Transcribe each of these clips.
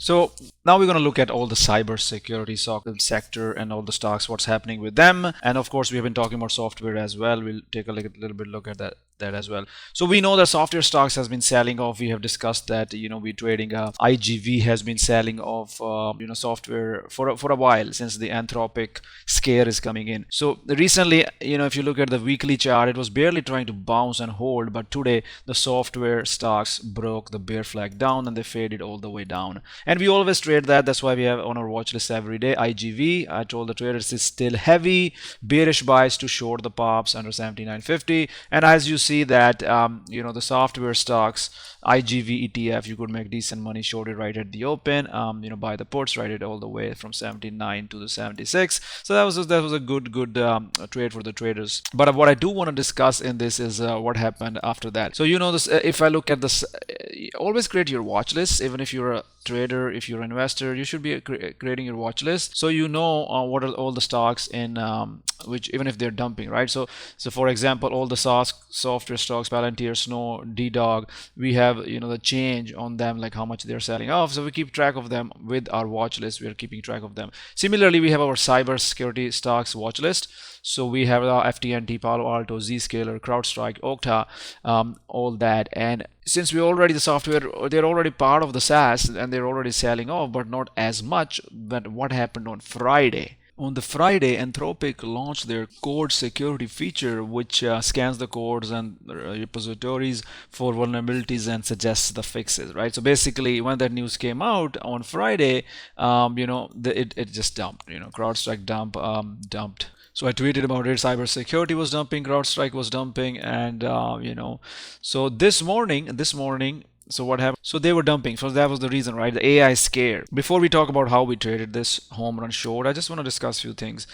So now we're going to look at all the cybersecurity sector and all the stocks, what's happening with them. And of course, we have been talking about software as well. We'll take a little bit look at that as well. So we know that software stocks has been selling off. We have discussed that, we trading IGV has been selling off, software for a while since the Anthropic scare is coming in. So recently, if you look at the weekly chart, it was barely trying to bounce and hold, but today the software stocks broke the bear flag down and they faded all the way down. And we always trade that. That's why we have on our watch list every day. IGV, I told the traders, is still heavy, bearish buys to short the pops under 79.50. And as you see that, the software stocks, IGV ETF, you could make decent money shorted right at the open. Buy the puts right it all the way from 79 to the 76. So that was a good trade for the traders. But what I do want to discuss in this is what happened after that. So this, if I look at this, always create your watch list. Even if you're a trader, if you're an investor, you should be creating your watch list so you know what are all the stocks in which, even if they're dumping, right? So for example, all the software stocks, Palantir, Snow, D-Dog, we have the change on them, like how much they're selling off. So we keep track of them with our watch list. We are keeping track of them. Similarly, we have our cyber security stocks watch list. So we have FTNT, Palo Alto, Zscaler, CrowdStrike, Okta, all that. And since we already, the software, they're already part of the SaaS and they're already selling off, but not as much. But what happened on Friday? On the Friday, Anthropic launched their code security feature, which scans the codes and repositories for vulnerabilities and suggests the fixes, right? So basically, when that news came out on Friday, it just dumped. CrowdStrike dumped. So I tweeted about it. Cybersecurity was dumping, CrowdStrike was dumping, and so this morning. So what happened? So they were dumping. So that was the reason, right? The AI scare. Before we talk about how we traded this home run short, I just want to discuss a few things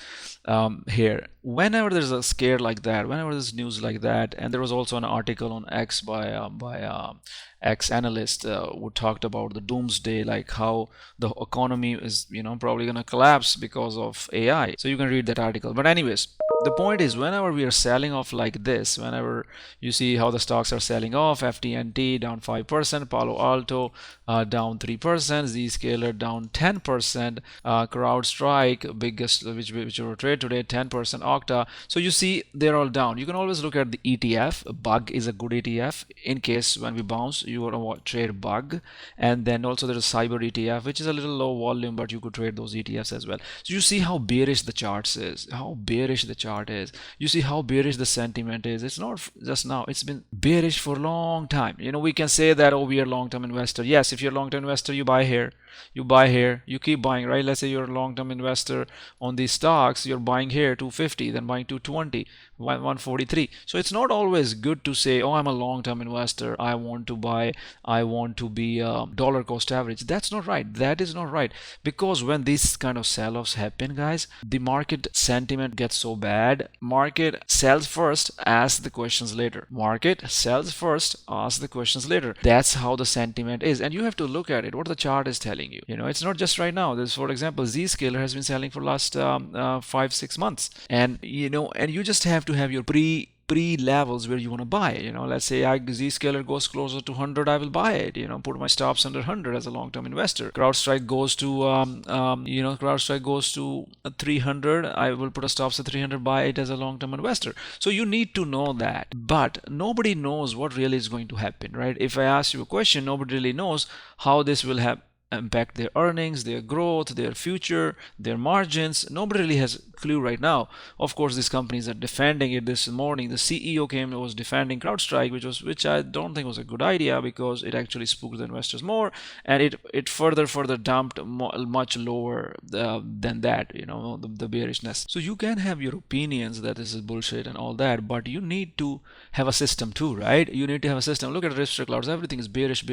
here. Whenever there's a scare like that, whenever there's news like that, and there was also an article on X by X analyst who talked about the doomsday, like how the economy is, probably going to collapse because of AI. So you can read that article. But anyways, the point is, whenever we are selling off like this, whenever you see how the stocks are selling off, FTNT down 5%, Palo Alto down 3%, Zscaler down 10%, CrowdStrike, biggest, which will trade today, 10%, Okta. So you see they're all down. You can always look at the ETF. Bug is a good ETF in case when we bounce, you want to trade Bug. And then also there's a cyber ETF, which is a little low volume, but you could trade those ETFs as well. So you see how bearish the charts is, how bearish the chart is. You see how bearish the sentiment is. It's not just now, it's been bearish for a long time. We can say that, oh, we are long-term investor. Yes, if you're a long-term investor, you buy here, you keep buying, right? Let's say you're a long-term investor on these stocks, you're buying here 250, then buying 220, 143. So it's not always good to say, oh, I'm a long-term investor, I want to be dollar cost average. That's not right. That is not right. Because when these kind of sell-offs happen, guys, the market sentiment gets so bad. Market sells first, ask the questions later. Market sells first, ask the questions later. That's how the sentiment is. And you have to look at it, what the chart is telling you. It's not just right now. There's, for example, Zscaler has been selling for last 5-6 months. And, and you just have to have your pre levels where you want to buy. Let's say Zscaler goes closer to 100, I will buy it. Put my stops under 100 as a long-term investor. CrowdStrike goes to 300, I will put a stops at 300, buy it as a long-term investor. So you need to know that. But nobody knows what really is going to happen, right? If I ask you a question, nobody really knows how this will impact their earnings, their growth, their future, their margins. Nobody really has a clue right now. Of course, these companies are defending it. This morning the CEO was defending CrowdStrike, which I don't think was a good idea, because it actually spooked the investors more, and it further dumped much lower than that, the bearishness. So you can have your opinions that this is bullshit and all that, but you need to have a system too, right? You need to have a system. Look at Ripster clouds. Everything is bearish.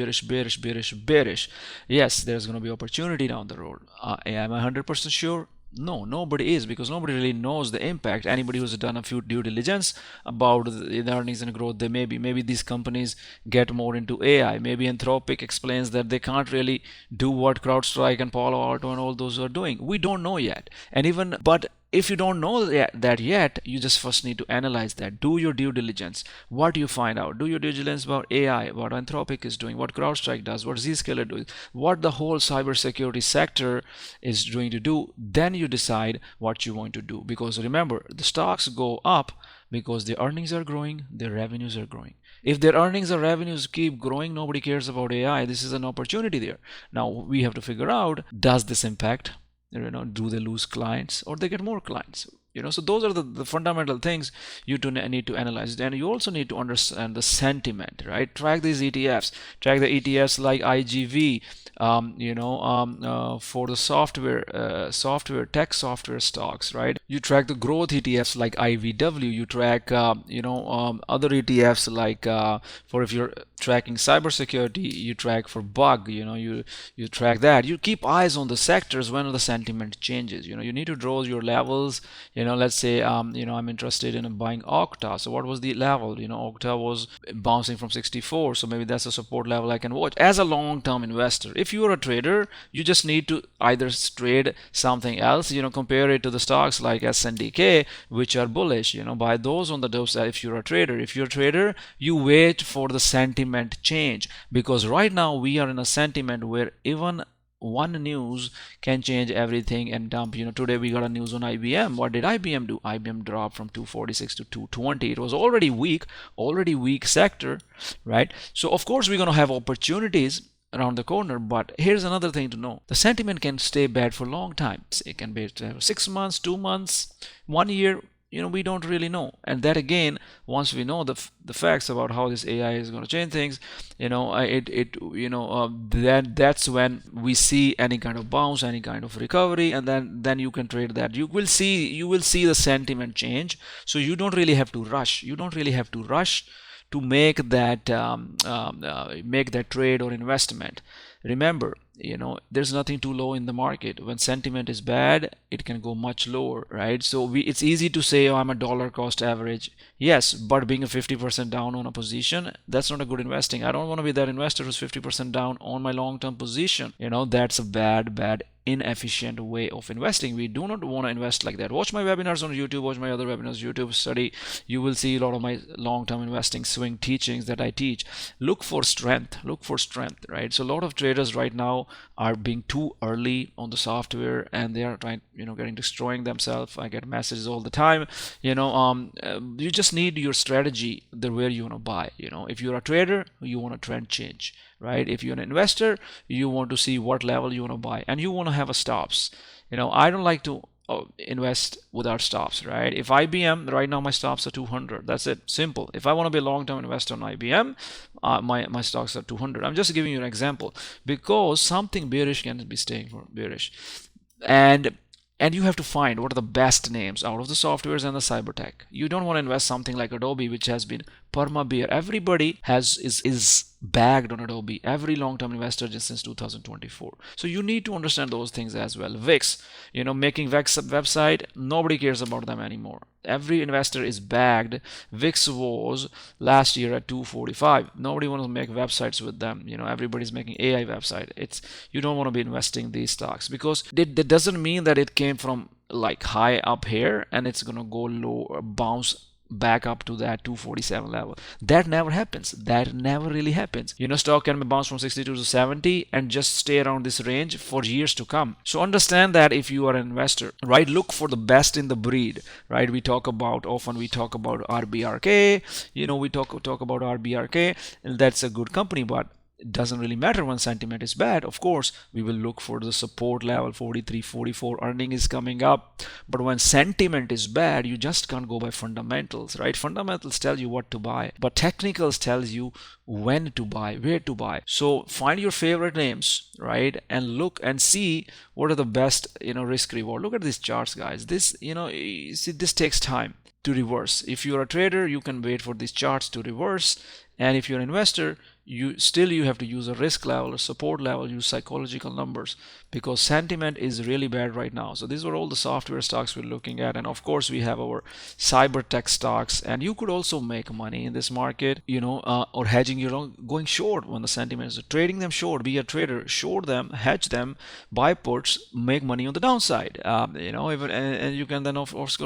Yes, there's going to be opportunity down the road. Am I 100% sure? No, nobody is, because nobody really knows the impact. Anybody who's done a few due diligence about the earnings and growth, they maybe these companies get more into AI. Maybe Anthropic explains that they can't really do what CrowdStrike and Palo Alto and all those are doing. We don't know yet. But if you don't know that yet, you just first need to analyze that. Do your due diligence. What do you find out? Do your due diligence about AI, what Anthropic is doing, what CrowdStrike does, what Zscaler does, what the whole cybersecurity sector is going to do. Then you decide what you want to do. Because remember, the stocks go up because their earnings are growing, their revenues are growing. If their earnings or revenues keep growing, nobody cares about AI. This is an opportunity there. Now we have to figure out, does this impact, do they lose clients or they get more clients? So those are the fundamental things you need to analyze. And you also need to understand the sentiment, right? Track these ETFs. Track the ETFs like IGV, for the tech software stocks, right? You track the growth ETFs like IVW. You track, other ETFs like, for if you're tracking cybersecurity, you track for bug, you track that. You keep eyes on the sectors when the sentiment changes. You need to draw your levels. Let's say, I'm interested in buying Okta. So what was the level? Okta was bouncing from 64. So maybe that's a support level I can watch as a long-term investor. If you're a trader, you just need to either trade something else, compare it to the stocks like SNDK, which are bullish, buy those on the downside if you're a trader. If you're a trader, you wait for the sentiment change, because right now we are in a sentiment where even one news can change everything and dump. Today we got a news on IBM. What did IBM do? IBM dropped from 246 to 220. It was already weak sector, right? So of course we're going to have opportunities around the corner, but here's another thing to know. The sentiment can stay bad for a long time. It can be 6 months, 2 months, 1 year. We don't really know. And that again, once we know the facts about how this AI is going to change things, that's when we see any kind of bounce, any kind of recovery, and then you can trade that. You will see the sentiment change. So you don't really have to rush. To make that trade or investment. Remember, there's nothing too low in the market. When sentiment is bad, it can go much lower, right? So it's easy to say, oh, I'm a dollar cost average. Yes, but being a 50% down on a position, that's not a good investing. I don't want to be that investor who's 50% down on my long-term position. That's a bad inefficient way of investing. We do not want to invest like that. Watch my webinars on YouTube, watch my other webinars, YouTube study. You will see a lot of my long-term investing swing teachings that I teach. Look for strength, right? So a lot of traders right now are being too early on the software, and they are trying, destroying themselves. I get messages all the time. You just need your strategy, where you want to buy. If you're a trader, you want a trend change, right? If you're an investor, you want to see what level you want to buy, and you want to have a stops. I don't like to invest without stops, right? If IBM, right now my stops are 200. That's it, simple. If I want to be a long-term investor on IBM, my stocks are 200. I'm just giving you an example, because something bearish can be staying for bearish, and you have to find what are the best names out of the softwares and the cyber tech. You don't want to invest something like Adobe, which has been perma bear. Everybody is bagged on Adobe, every long-term investor just since 2024. So you need to understand those things as well. VIX, making VIX website, nobody cares about them anymore. Every investor is bagged. VIX was last year at 245. Nobody wants to make websites with them. Everybody's making AI website. You don't want to be investing these stocks, because that doesn't mean that it came from like high up here and it's gonna go low or bounce back up to that 247 level. That never happens. That never really happens. Stock can bounce from 62 to 70 and just stay around this range for years to come. So understand that if you are an investor, right, look for the best in the breed, right? We talk about RBRK, we talk about RBRK, and that's a good company, but it doesn't really matter when sentiment is bad. Of course, we will look for the support level 43, 44. Earning is coming up, but when sentiment is bad, you just can't go by fundamentals, right? Fundamentals tell you what to buy, but technicals tells you when to buy, where to buy. So find your favorite names, right, and look and see what are the best, risk reward. Look at these charts, guys. This, see, this takes time to reverse. If you're a trader, you can wait for these charts to reverse, and if you're an investor, you have to use a risk level, a support level, use psychological numbers, because sentiment is really bad right now. So these were all the software stocks we're looking at, and of course we have our cyber tech stocks. And you could also make money in this market, or hedging your own, going short when the sentiment is trading them short. Be a trader, short them, hedge them, buy puts, make money on the downside. Even and you can then of course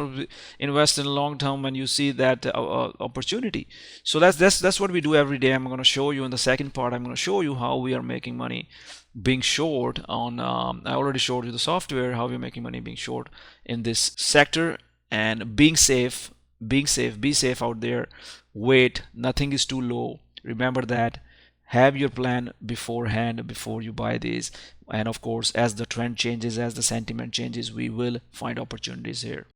invest in long term when you see that opportunity. So that's what we do every day. I'm going to show you in the second part. I'm going to show you how we are making money being short on. I already showed you the software, how we're making money being short in this sector, and being safe. Be safe out there. Wait, nothing is too low. Remember that. Have your plan beforehand before you buy these. And of course, as the trend changes, as the sentiment changes, we will find opportunities here.